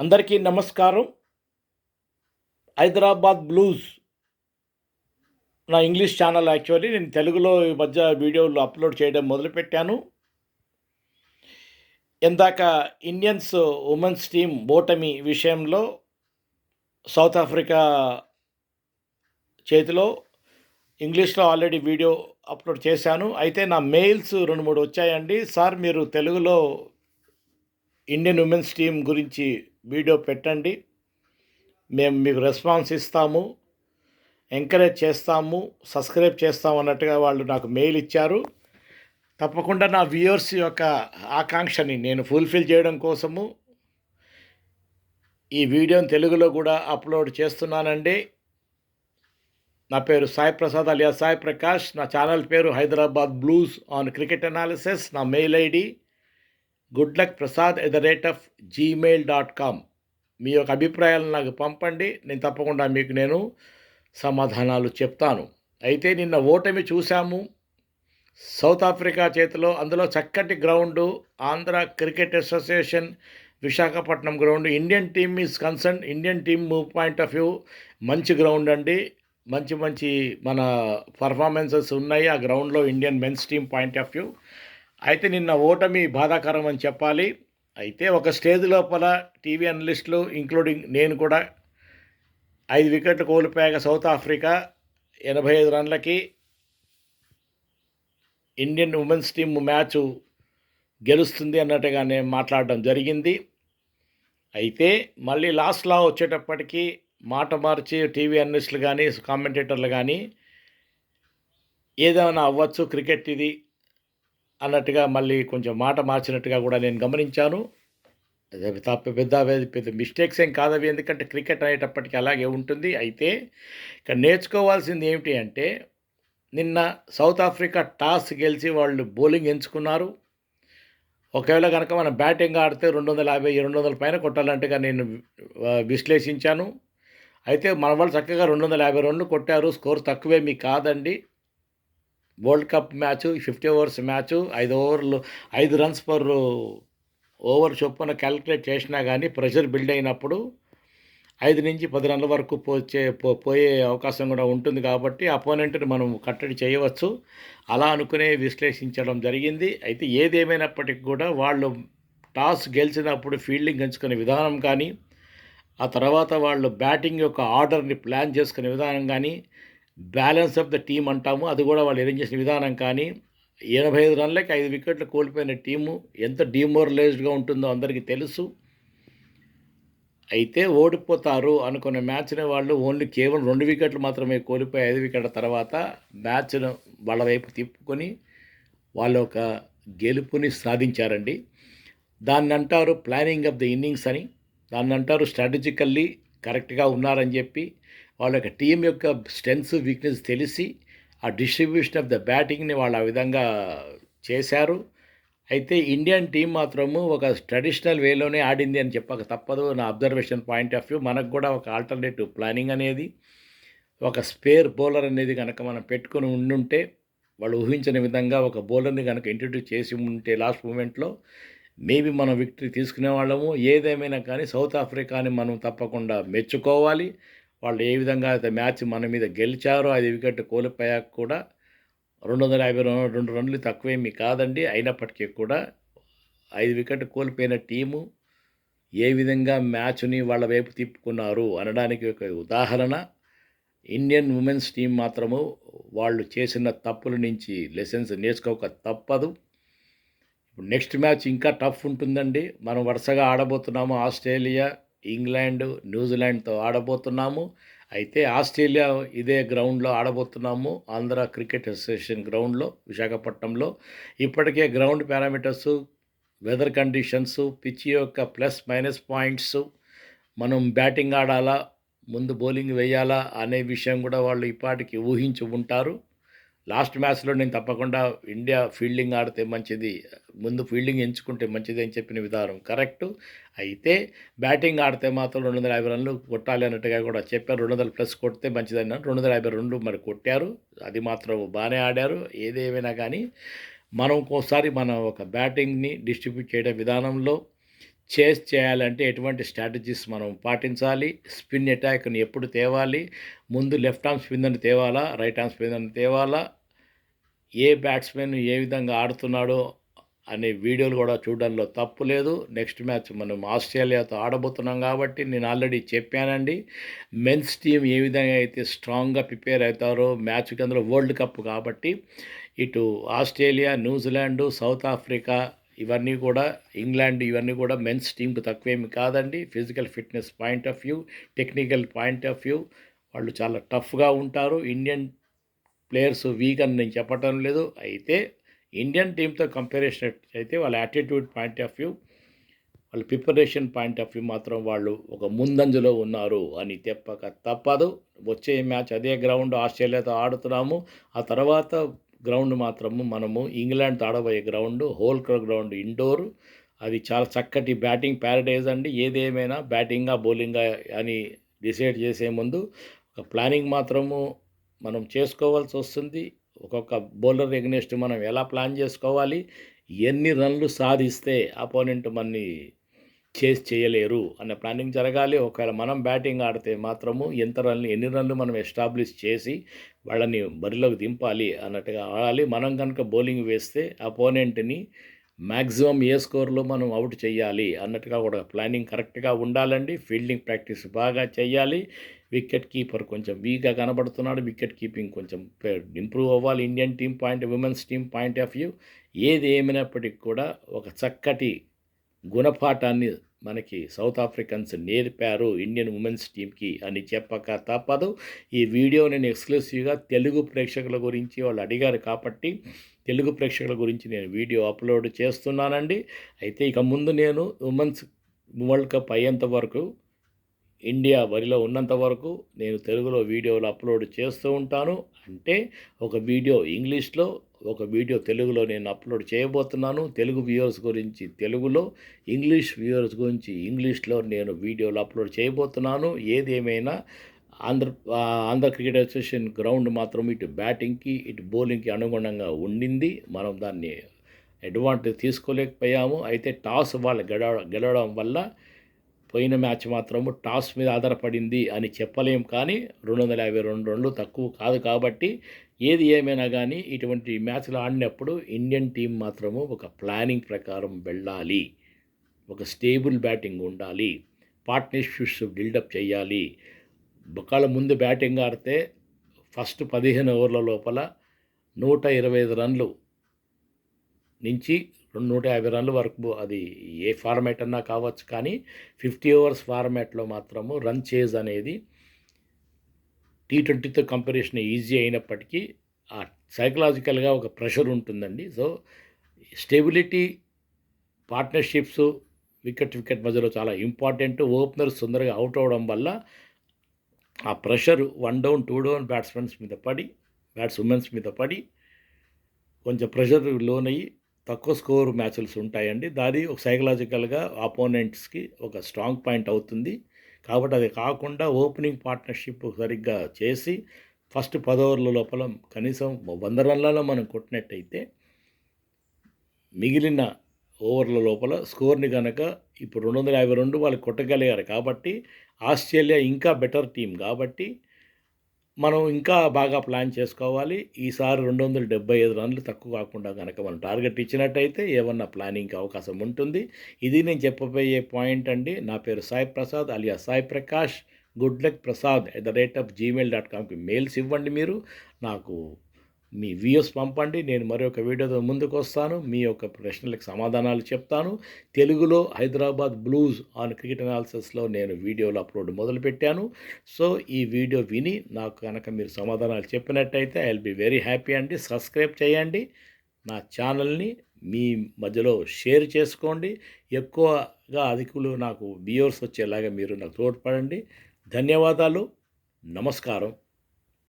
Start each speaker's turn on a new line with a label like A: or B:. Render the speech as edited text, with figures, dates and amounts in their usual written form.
A: అందరికీ నమస్కారం. హైదరాబాద్ బ్లూస్ నా ఇంగ్లీష్ ఛానల్ యాక్చువల్లీ నేను తెలుగులో ఈ మధ్య వీడియోలు అప్లోడ్ చేయడం మొదలుపెట్టాను. ఇందాక ఇండియన్స్ ఉమెన్స్ టీమ్ ఓటమి విషయంలో సౌత్ ఆఫ్రికా చేతిలో ఇంగ్లీష్లో ఆల్రెడీ వీడియో అప్లోడ్ చేశాను. అయితే నా మెయిల్స్ 2, 3 వచ్చాయండి. సార్ మీరు తెలుగులో ఇండియన్ ఉమెన్స్ టీమ్ గురించి వీడియో పెట్టండి. మేము మీకు రెస్పాన్స్ ఇస్తాము, ఎంకరేజ్ చేస్తాము, సబ్స్క్రైబ్ చేస్తాము అన్నట్టుగా వాళ్ళు నాకు మెయిల్ ఇచ్చారు. తప్పకుండా నా వ్యూయర్స్ యొక్క ఆకాంక్షని నేను ఫుల్ఫిల్ చేయడం కోసము ఈ వీడియోని తెలుగులో కూడా అప్లోడ్ చేస్తున్నానండి. నా పేరు సాయి ప్రసాద్ అలియా సాయి ప్రకాష్. నా ఛానల్ పేరు Hyderabad blues on cricket analysis. నా మెయిల్ ఐడి goodluckprasad@gmail.com. మీ యొక్క అభిప్రాయాలను నాకు పంపండి. నేను తప్పకుండా మీకు సమాధానాలు చెప్తాను. అయితే నిన్న ఓటమి చూసాము సౌత్ ఆఫ్రికా చేతిలో. అందులో చక్కటి ground Andhra cricket association Visakhapatnam ground. Indian team is concern, Indian team point of view మంచి గ్రౌండ్ అండి. మంచి మన పర్ఫార్మెన్సెస్ ఉన్నాయి ఆ గ్రౌండ్లో Indian men's team point of view. అయితే నిన్న ఓటమి బాధాకరం అని చెప్పాలి. అయితే ఒక స్టేజ్ లోపల టీవీ అనలిస్టులు ఇంక్లూడింగ్ నేను కూడా 5 వికెట్లు కోల్పోయాక సౌత్ ఆఫ్రికా 85 రన్లకి ఇండియన్ ఉమెన్స్ టీమ్ మ్యాచ్ గెలుస్తుంది అన్నట్టుగా నేను మాట్లాడడం జరిగింది. అయితే మళ్ళీ లాస్ట్లో వచ్చేటప్పటికి మాట మార్చి టీవీ అనలిస్టులు కానీ కామెంటేటర్లు కానీ ఏదైనా అవ్వచ్చు క్రికెట్ ఇది అన్నట్టుగా మళ్ళీ కొంచెం మాట మార్చినట్టుగా కూడా నేను గమనించాను. పెద్ద మిస్టేక్స్ ఏం కాదవి, ఎందుకంటే క్రికెట్ అనేటప్పటికీ అలాగే ఉంటుంది. అయితే ఇక్కడ నేర్చుకోవాల్సింది ఏమిటి అంటే నిన్న సౌత్ ఆఫ్రికా టాస్ గెలిచి వాళ్ళు బౌలింగ్ ఎంచుకున్నారు. ఒకవేళ కనుక మనం బ్యాటింగ్ ఆడితే 250, 200 పైన కొట్టాలంటేగా నేను విశ్లేషించాను. అయితే మన వాళ్ళు చక్కగా 250 రన్లు కొట్టారు. స్కోర్ తక్కువేమీ కాదండి. World cup match 50 overs match, 5 ఓవర్లు 5 రన్స్ పర్ ఓవర్ చొప్పున క్యాలిక్యులేట్ చేసినా కానీ ప్రెషర్ బిల్డ్ అయినప్పుడు 5 నుంచి 10 రన్ల వరకు పోయే అవకాశం కూడా ఉంటుంది. కాబట్టి అపోనెంట్ని మనం కట్టడి చేయవచ్చు అలా అనుకునే విశ్లేషించడం జరిగింది. అయితే ఏదేమైనప్పటికీ కూడా వాళ్ళు టాస్ గెలిచినప్పుడు ఫీల్డింగ్ ఎంచుకునే విధానం కానీ, ఆ తర్వాత వాళ్ళు బ్యాటింగ్ యొక్క ఆర్డర్ని ప్లాన్ చేసుకునే విధానం కానీ, బ్యాలెన్స్ ఆఫ్ ద టీమ్ అంటాము, అది కూడా వాళ్ళు అరేంజ్ చేసిన విధానం కానీ, 85 రన్లకి 5 వికెట్లు కోల్పోయిన టీము ఎంత డిమోరలైజ్డ్గా ఉంటుందో అందరికీ తెలుసు. అయితే ఓడిపోతారు అనుకున్న మ్యాచ్ని వాళ్ళు కేవలం 2 వికెట్లు మాత్రమే కోల్పోయి 5 వికెట్ల తర్వాత మ్యాచ్ను వాళ్ళ వైపు తిప్పుకొని వాళ్ళు ఒక గెలుపుని సాధించారండి. దాన్ని అంటారు ప్లానింగ్ ఆఫ్ ద ఇన్నింగ్స్ అని, దాన్ని అంటారు స్ట్రాటజికల్లీ కరెక్ట్గా ఉన్నారని చెప్పి వాళ్ళ యొక్క టీం యొక్క స్ట్రెంగ్స్ వీక్నెస్ తెలిసి ఆ డిస్ట్రిబ్యూషన్ ఆఫ్ ద బ్యాటింగ్ని వాళ్ళు ఆ విధంగా చేశారు. అయితే ఇండియన్ టీం మాత్రము ఒక ట్రెడిషనల్ వేలోనే ఆడింది అని చెప్పక తప్పదు. నా అబ్జర్వేషన్ పాయింట్ ఆఫ్ వ్యూ మనకు కూడా ఒక ఆల్టర్నేటివ్ ప్లానింగ్ అనేది, ఒక స్పేర్ బౌలర్ అనేది కనుక మనం పెట్టుకుని ఉండుంటే, వాళ్ళు ఊహించని విధంగా ఒక బౌలర్ని కనుక ఇంట్రడ్యూస్ చేసి ఉంటే లాస్ట్ మూమెంట్లో మేబీ మనం విక్టరీ తీసుకునే వాళ్ళము. ఏదేమైనా కానీ సౌత్ ఆఫ్రికాని మనం తప్పకుండా మెచ్చుకోవాలి. వాళ్ళు ఏ విధంగా అయితే మ్యాచ్ మన మీద గెలిచారో 5 వికెట్ కోల్పోయాక కూడా 252 రన్లు తక్కువేమీ కాదండి. అయినప్పటికీ కూడా 5 వికెట్ కోల్పోయిన టీము ఏ విధంగా మ్యాచ్ని వాళ్ళ వైపు తిప్పుకున్నారు అనడానికి ఒక ఉదాహరణ. ఇండియన్ ఉమెన్స్ టీం మాత్రము వాళ్ళు చేసిన తప్పుల నుంచి లెసన్స్ నేర్చుకోక తప్పదు. ఇప్పుడు నెక్స్ట్ మ్యాచ్ ఇంకా టఫ్ ఉంటుందండి. మనం వరుసగా ఆడబోతున్నాము ఆస్ట్రేలియా, ఇంగ్లాండ్, న్యూజిలాండ్తో ఆడబోతున్నాము. అయితే ఆస్ట్రేలియా ఇదే గ్రౌండ్లో ఆడబోతున్నాము, ఆంధ్ర క్రికెట్ అసోసియేషన్ గ్రౌండ్లో విశాఖపట్నంలో. ఇప్పటికే గ్రౌండ్ పారామీటర్సు, వెదర్ కండిషన్స్, పిచ్ యొక్క ప్లస్ మైనస్ పాయింట్స్, మనం బ్యాటింగ్ ఆడాలా ముందు బౌలింగ్ వేయాలా అనే విషయం కూడా వాళ్ళు ఇప్పటికి ఊహించి ఉంటారు. లాస్ట్ మ్యాచ్లో నేను తప్పకుండా ఇండియా ఫీల్డింగ్ ఆడితే మంచిది, ముందు ఫీల్డింగ్ ఎంచుకుంటే మంచిది అని చెప్పిన విధానం కరెక్టు. అయితే బ్యాటింగ్ ఆడితే మాత్రం 250 రన్లు కొట్టాలి అన్నట్టుగా కూడా చెప్పారు. 200 ప్లస్ కొడితే మంచిదన్నారు. 250 రన్లు మరి కొట్టారు, అది మాత్రం బాగానే ఆడారు. ఏదేమైనా కానీ మనం ఒక్కోసారి మన ఒక బ్యాటింగ్ని డిస్ట్రిబ్యూట్ చేయడం విధానంలో చేస్ చేయాలంటే ఎటువంటి స్ట్రాటజీస్ మనం పాటించాలి, స్పిన్ అటాక్‌ని ఎప్పుడు తేవాలి, ముందు లెఫ్ట్ ఆర్మ్ స్పిన్నర్‌ని తేవాలా, రైట్ ఆర్మ్ స్పిన్నర్‌ని తేవాలా, ఏ బ్యాట్స్‌మెన్ ఏ విధంగా ఆడుతున్నాడో అనే వీడియోలు కూడా చూడడంలో తప్పు లేదు. నెక్స్ట్ మ్యాచ్ మనం ఆస్ట్రేలియాతో ఆడబోతున్నాం కాబట్టి నేను ఆల్రెడీ చెప్పానండి. మెన్స్ టీమ్ ఏ విధంగా అయితే స్ట్రాంగ్‌గా ప్రిపేర్ అవుతారో మ్యాచ్‌కి అందులో వరల్డ్ కప్ కాబట్టి ఇటు ఆస్ట్రేలియా, న్యూజిలాండ్, సౌత్ ఆఫ్రికా ఇవన్నీ కూడా ఇంగ్లాండ్ ఇవన్నీ కూడా మెన్స్ టీమ్‌కి తక్కువేమి కాదండి. Physical fitness point of view, technical point of view వాళ్ళు చాలా టఫ్‌గా ఉంటారు. ఇండియన్ ప్లేయర్స్ వీక్ అని నేను చెప్పటం లేదు. అయితే ఇండియన్ టీమ్‌తో కంపారిజన్ అయితే వాళ్ళ యాటిట్యూడ్ పాయింట్ ఆఫ్ వ్యూ, వాళ్ళ ప్రిపరేషన్ పాయింట్ ఆఫ్ వ్యూ మాత్రం వాళ్ళు ఒక ముందంజలో ఉన్నారు అని చెప్పక తప్పదు. వచ్చే మ్యాచ్ అదే గ్రౌండ్ ఆస్ట్రేలియాతో ఆడుతున్నాము. ఆ తర్వాత గ్రౌండ్ మాత్రము మనము ఇంగ్లాండ్‌తో ఆడబోయే గ్రౌండ్ హోల్కర్ గ్రౌండ్ ఇండోర్. అది చాలా చక్కటి బ్యాటింగ్ ప్యారడైజ్ అండి. ఏదేమైనా బ్యాటింగా, బౌలింగా అని డిసైడ్ చేసే ముందు ఒక ప్లానింగ్ మాత్రము మనం చేసుకోవాల్సి వస్తుంది. ఒక్కొక్క బౌలర్ ఎగ్నెస్ట్ మనం ఎలా ప్లాన్ చేసుకోవాలి, ఎన్ని రన్లు సాధిస్తే అపోనెంట్ మనని చేస్ చేయలేరు అన్న ప్లానింగ్ జరగాలి. ఒకవేళ మనం బ్యాటింగ్ ఆడితే మాత్రము ఎన్ని రన్లు మనం ఎస్టాబ్లిష్ చేసి వాళ్ళని బరిలోకి దింపాలి అన్నట్టుగా ఆడాలి. మనం కనుక బౌలింగ్ వేస్తే అపోనెంట్‌ని మ్యాక్సిమం ఏ స్కోర్‌లో మనం అవుట్ చేయాలి అన్నట్టుగా కూడా ప్లానింగ్ కరెక్ట్‌గా ఉండాలండి. ఫీల్డింగ్ ప్రాక్టీస్ బాగా చేయాలి. వికెట్ కీపర్ కొంచెం వీక్‌గా కనబడుతున్నాడు. వికెట్ కీపింగ్ కొంచెం ఇంప్రూవ్ అవ్వాలి. Indian team women's team point of view ఏది ఏమైనప్పటికి కూడా ఒక చక్కటి గుణపాఠాన్ని మనకి సౌత్ ఆఫ్రికన్స్ నేర్పారు ఇండియన్ ఉమెన్స్ టీమ్‌కి అని చెప్పక తప్పదు. ఈ వీడియో నేను ఎక్స్‌క్లూసివ్‌గా తెలుగు ప్రేక్షకుల గురించి వాళ్ళు అడిగారు కాబట్టి తెలుగు ప్రేక్షకుల గురించి నేను వీడియో అప్లోడ్ చేస్తున్నానండి. అయితే ఇక ముందు నేను ఉమెన్స్ వరల్డ్ కప్ అయ్యేంత వరకు ఇండియా బరిలో ఉన్నంత వరకు నేను తెలుగులో వీడియోలు అప్లోడ్ చేస్తూ ఉంటాను. అంటే ఒక వీడియో ఇంగ్లీష్‌లో, ఒక వీడియో తెలుగులో నేను అప్లోడ్ చేయబోతున్నాను. తెలుగు వ్యూవర్స్ గురించి తెలుగులో, ఇంగ్లీష్ వ్యూవర్స్ గురించి ఇంగ్లీష్‌లో నేను వీడియోలు అప్లోడ్ చేయబోతున్నాను. ఏదేమైనా ఆంధ్ర క్రికెట్ అసోసియేషన్ గ్రౌండ్ మాత్రం ఇటు బ్యాటింగ్‌కి, ఇటు బౌలింగ్‌కి అనుగుణంగా ఉండింది. మనం దాన్ని అడ్వాంటేజ్ తీసుకోలేకపోయాము. అయితే టాస్ వాళ్ళు గెలవడం వల్ల పోయిన మ్యాచ్ మాత్రము టాస్ మీద ఆధారపడింది అని చెప్పలేం. కానీ 252 రన్లు తక్కువ కాదు కాబట్టి ఏది ఏమైనా కానీ ఇటువంటి మ్యాచ్లు ఆడినప్పుడు ఇండియన్ టీం మాత్రము ఒక ప్లానింగ్ ప్రకారం వెళ్ళాలి. ఒక స్టేబుల్ బ్యాటింగ్ ఉండాలి. పార్ట్నర్షిప్స్ బిల్డప్ చేయాలి. ఒకవేళ ముందు బ్యాటింగ్ ఆడితే ఫస్ట్ 15 ఓవర్ల లోపల 125 రన్లు నుంచి 150 రన్ల వరకు అది ఏ ఫార్మాట్ అన్నా కావచ్చు. కానీ 50 ఓవర్స్ ఫార్మాట్‌లో మాత్రము రన్ చేజ్ అనేది టీ20తో కంపారిజన్ ఈజీ అయినప్పటికీ సైకలాజికల్‌గా ఒక ప్రెషర్ ఉంటుందండి. సో, స్టెబిలిటీ, పార్ట్నర్షిప్స్, వికెట్ మధ్యలో చాలా ఇంపార్టెంట్. ఓపెనర్స్ తొందరగా అవుట్ అవ్వడం వల్ల ఆ ప్రెషర్ 1 డౌన్, 2 డౌన్ ఉమెన్స్ మీద పడి కొంచెం ప్రెషర్ లోనయ్యి తక్కువ స్కోర్ మ్యాచెస్ ఉంటాయండి. దాది ఒక సైకలాజికల్‌గా అపోనెంట్స్‌కి ఒక స్ట్రాంగ్ పాయింట్ అవుతుంది. కాబట్టి అది కాకుండా ఓపెనింగ్ పార్ట్నర్షిప్ సరిగ్గా చేసి ఫస్ట్ 10 ఓవర్ల లోపల కనీసం 100 రన్లలో మనం కొట్టినట్టయితే మిగిలిన ఓవర్ల లోపల స్కోర్‌ని గనక ఇప్పుడు 252 వాళ్ళు కొట్టగలిగారు కాబట్టి ఆస్ట్రేలియా ఇంకా బెటర్ టీమ్ కాబట్టి మనం ఇంకా బాగా ప్లాన్ చేసుకోవాలి. ఈసారి 275 రన్లు తక్కువ కాకుండా గనక మనం టార్గెట్ ఇచ్చినట్టయితే ఏమన్నా ప్లానింగ్‌కి అవకాశం ఉంటుంది. ఇది నేను చెప్పబోయే పాయింట్ అండి. నా పేరు Sai Prasad alias Sai Prakash. Good luck Prasad @gmail.comకి మెయిల్స్ ఇవ్వండి మీరు. నాకు మీ వీడియోస్ పంపండి. నేను మరొక వీడియోతో ముందుకొస్తాను. మీ యొక్క ప్రశ్నలకు సమాధానాలు చెప్తాను. తెలుగులో హైదరాబాద్ బ్లూస్ ఆన్ క్రికెట్ అనాలిసిస్‌లో నేను వీడియోలు అప్లోడ్ మొదలుపెట్టాను. సో, ఈ వీడియో విని నాకు కనుక మీరు సమాధానాలు చెప్పినట్టయితే I will be very happy అండి. సబ్స్క్రైబ్ చేయండి. నా ఛానల్‌ని మీ మధ్యలో షేర్ చేసుకోండి. ఎక్కువగా అధికులు నాకు వ్యూవర్స్ వచ్చేలాగా మీరు నాకు తోడ్పడండి. ధన్యవాదాలు. నమస్కారం.